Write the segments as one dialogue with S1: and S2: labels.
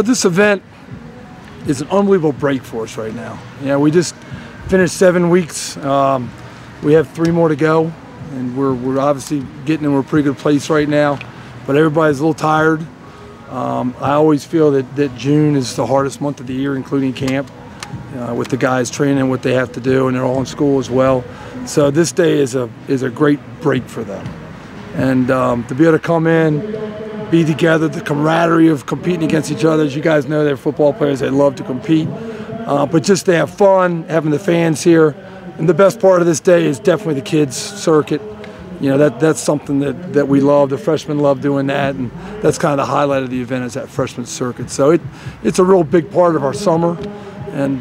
S1: This event is an unbelievable break for us right now. We just finished 7 weeks. We have 3 more to go, and we're obviously getting in a pretty good place right now. But everybody's a little tired. I always feel that June is the hardest month of the year, including camp, with the guys training what they have to do, and they're all in school as well. So this day is a great break for them, and to be able to come in, be together, the camaraderie of competing against each other. As you guys know, they're football players, they love to compete, but just to have fun, having the fans here. And the best part of this day is definitely the kids circuit. That's something that we love. The freshmen love doing that, and that's kind of the highlight of the event, is that freshman circuit. So it's a real big part of our summer, and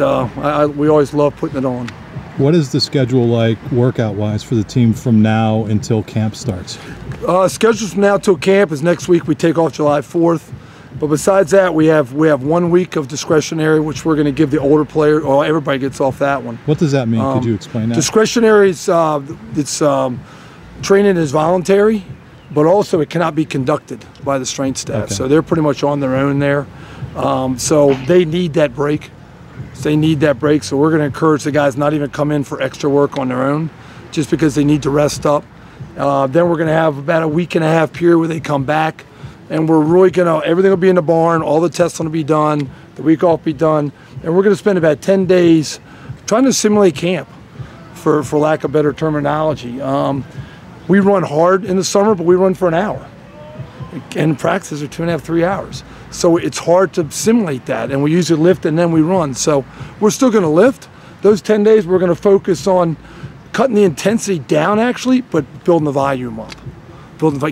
S1: we always love putting it on.
S2: What is the schedule like workout-wise for the team from now until camp starts?
S1: Schedule from now till camp is next week. We take off July 4th. But besides that, we have 1 week of discretionary, which we're going to give the older player. Well, everybody gets off that one.
S2: What does that mean? Could you explain that?
S1: Discretionary is training is voluntary, but also it cannot be conducted by the strength staff.
S2: Okay.
S1: So they're pretty much on their own there. So they need that break. So we're going to encourage the guys not even come in for extra work on their own, just because they need to rest up. Then we're going to have about a week and a half period where they come back, and we're really going to, everything will be in the barn, all the tests will be done, the week off be done, and we're going to spend about 10 days trying to simulate camp, for lack of better terminology. We run hard in the summer, but we run for an hour, and practices are 2.5 to 3 hours. So it's hard to simulate that, and we usually lift and then we run. So we're still going to lift. Those 10 days we're going to focus on cutting the intensity down, actually, but building the volume up,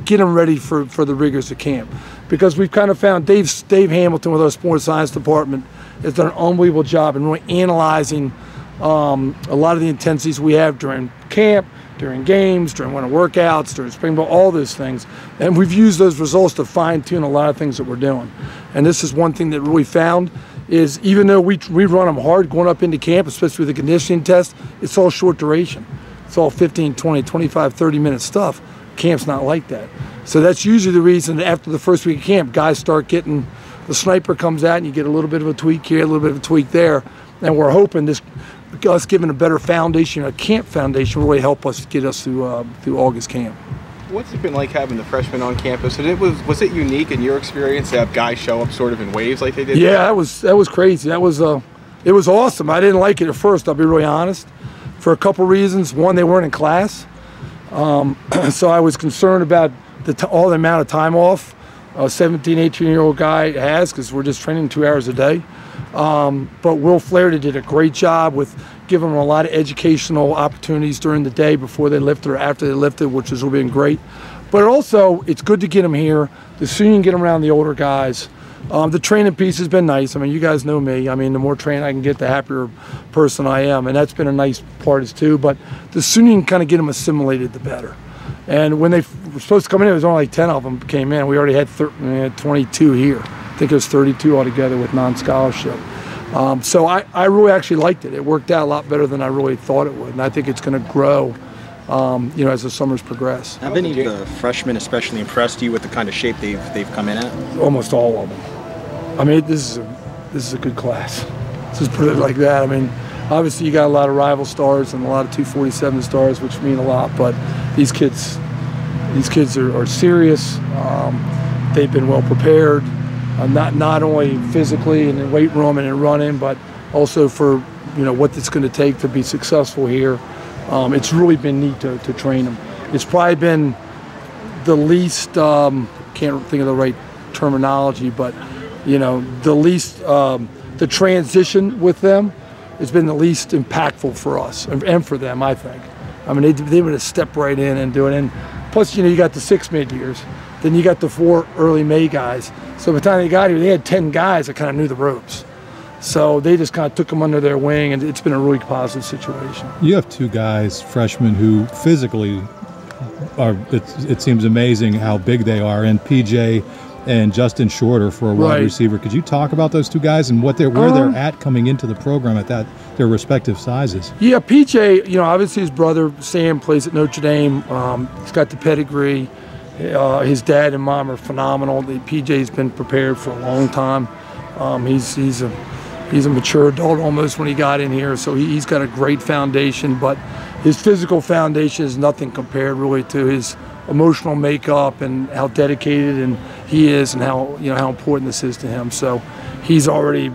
S1: get them ready for the rigors of camp. Because we've kind of found Dave Hamilton with our sports science department has done an unbelievable job in really analyzing a lot of the intensities we have during camp, during games, during winter workouts, during spring ball, all those things. And we've used those results to fine-tune a lot of things that we're doing. And this is one thing that we found is, even though we run them hard going up into camp, especially with the conditioning test, it's all short duration. It's all 15, 20, 25, 30-minute stuff. Camp's not like that. So that's usually the reason that after the first week of camp, guys start getting, the sniper comes out and you get a little bit of a tweak here, a little bit of a tweak there. And we're hoping us giving a better foundation, a camp foundation, will really help us get us through August camp.
S3: What's it been like having the freshmen on campus? And was it unique in your experience to have guys show up sort of in waves like they did?
S1: Yeah, that was crazy. It was awesome. I didn't like it at first, I'll be really honest, for a couple reasons. One, they weren't in class, so I was concerned about all the amount of time off a 17, 18-year-old guy has, because we're just training 2 hours a day. But Will Flaherty did a great job with giving them a lot of educational opportunities during the day before they lifted or after they lifted, which has been great. But also, it's good to get them here. The sooner you can get them around the older guys. The training piece has been nice. I mean, you guys know me. I mean, the more training I can get, the happier person I am. And that's been a nice part too. But the sooner you can kind of get them assimilated, the better. And when they were supposed to come in, it was only like 10 of them came in. We already had 22 here. I think it was 32 altogether with non-scholarship. So I really actually liked it. It worked out a lot better than I really thought it would, and I think it's going to grow, as the summers progress.
S4: Have any of the freshmen especially impressed you with the kind of shape they've come in at?
S1: Almost all of them. I mean, this is a good class. Let's just put it like that. I mean, obviously you got a lot of rival stars and a lot of 247 stars, which mean a lot. But these kids are serious. They've been well prepared. Not only physically in the weight room and in running, but also for what it's going to take to be successful here. It's really been neat to train them. It's probably been the least, can't think of the right terminology, but the least, the transition with them has been the least impactful for us and for them, I think. I mean, they would have stepped right in and do it. And plus, you got the 6 mid-years. Then you got the 4 early May guys. So by the time they got here, they had 10 guys that kind of knew the ropes. So they just kind of took them under their wing, and it's been a really positive situation.
S2: You have 2 guys, freshmen, who physically are, it seems amazing how big they are, and PJ and Justin Shorter for a wide receiver. Could you talk about those 2 guys and where they're at coming into the program at their respective sizes? Yeah,
S1: PJ, obviously his brother Sam plays at Notre Dame. He's got the pedigree. His dad and mom are phenomenal. PJ's been prepared for a long time. He's a mature adult almost when he got in here, so he's got a great foundation, but his physical foundation is nothing compared really to his emotional makeup and how dedicated and he is, and how how important this is to him. So he's already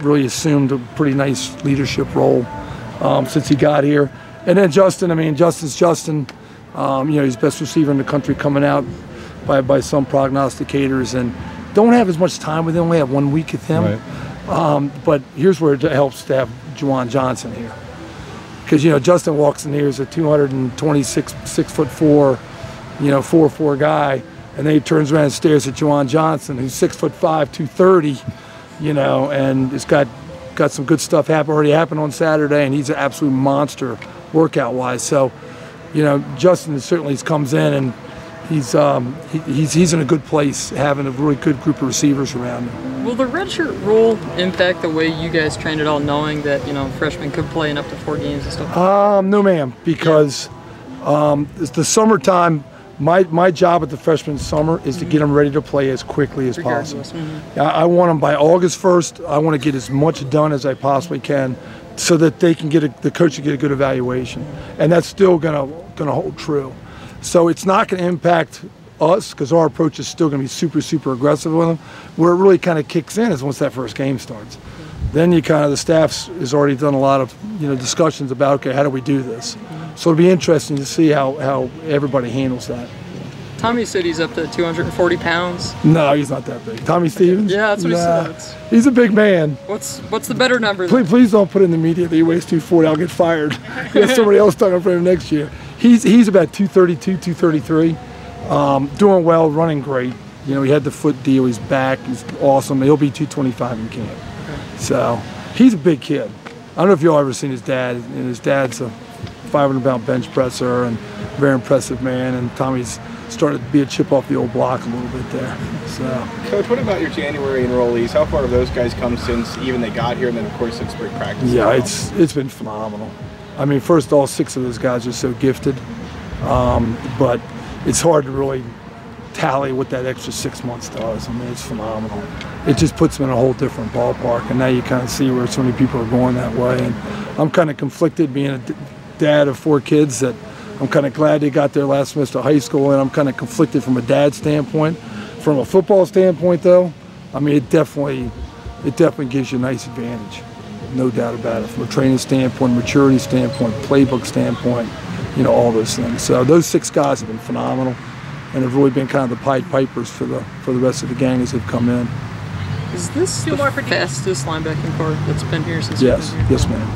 S1: really assumed a pretty nice leadership role since he got here. And then Justin, I mean, Justin's Justin. He's best receiver in the country coming out by some prognosticators, and don't have as much time with him. We have 1 week with him.
S2: Right.
S1: But here's where it helps to have Juwan Johnson here. Because, Justin walks in here as a 226, 6'4", 4'4" guy, and then he turns around and stares at Juwan Johnson, who's 6'5", 230, and it's got some good stuff already happened on Saturday, and he's an absolute monster workout-wise. So, Justin certainly comes in, and he's in a good place, having a really good group of receivers around him.
S5: Will the redshirt rule impact the way you guys trained at all, knowing that freshmen could play in up to 4 games and stuff?
S1: No, ma'am, because it's the summertime. My job at the freshman summer is to get them ready to play as quickly as possible. I want them by August 1st. I want to get as much done as I possibly can, so that they can the coach can get a good evaluation, and that's still gonna hold true. So it's not going to impact us, because our approach is still going to be super, super aggressive with them. Where it really kind of kicks in is once that first game starts. Then the staff has already done a lot of discussions about, okay, how do we do this? So it'll be interesting to see how everybody handles that.
S5: Tommy said he's up to 240 pounds.
S1: No, he's not that big. Tommy Stevens?
S5: Yeah, that's what he said.
S1: He's a big man.
S5: What's the better number?
S1: Please don't put in the media that he weighs 240. I'll get fired. He has somebody else talking for him next year. He's about 232, 233. Doing well, running great. He had the foot deal. He's back. He's awesome. He'll be 225 in camp. Okay. So he's a big kid. I don't know if y'all ever seen his dad. And his dad's a 500-pound bench presser and very impressive man. And Tommy's started to be a chip off the old block a little bit there. So,
S3: Coach, what about your January enrollees? How far have those guys come since even they got here, and then of course since spring practice?
S1: Yeah, it's been phenomenal. I mean, first, all 6 of those guys are so gifted, but it's hard to really tally what that extra 6 months does. I mean, it's phenomenal. It just puts them in a whole different ballpark, and now you kind of see where so many people are going that way. And I'm kind of conflicted, being a dad of 4 kids, that I'm kind of glad they got there last semester of high school, and I'm kind of conflicted from a dad standpoint. From a football standpoint, though, I mean, it definitely gives you a nice advantage, no doubt about it. From a training standpoint, maturity standpoint, playbook standpoint, all those things. So those 6 guys have been phenomenal, and have really been kind of the Pied Pipers for the rest of the gang as they've come in.
S5: Is this the fastest linebacking core that's been here since?
S1: Yes, yes, ma'am.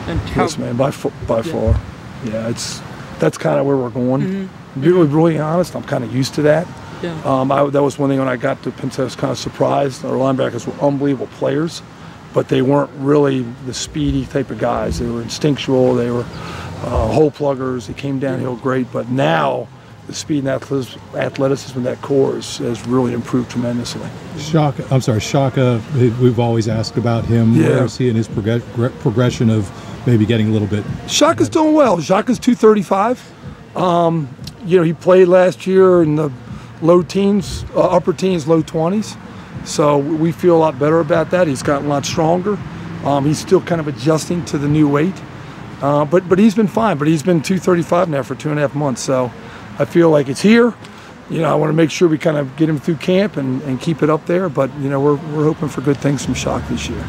S5: And
S1: yes, ma'am. By far. Yeah, that's kind of where we're going. To be really honest, I'm kind of used to that.
S5: Yeah.
S1: That was one thing when I got to Penn State. I was kind of surprised. Our linebackers were unbelievable players, but they weren't really the speedy type of guys. They were instinctual. They were hole pluggers. They came downhill great. But now the speed and athleticism of that core has really improved tremendously.
S2: Shaka, we've always asked about him.
S1: Yeah.
S2: Where is he in his progression of maybe getting a little bit?
S1: Shaka's doing well. Shaka's 235. He played last year in the low teens, upper teens, low 20s. So we feel a lot better about that. He's gotten a lot stronger. He's still kind of adjusting to the new weight. But he's been fine. But he's been 235 now for 2.5 months. So I feel like it's here. I want to make sure we kind of get him through camp and keep it up there. But we're hoping for good things from Shock this year.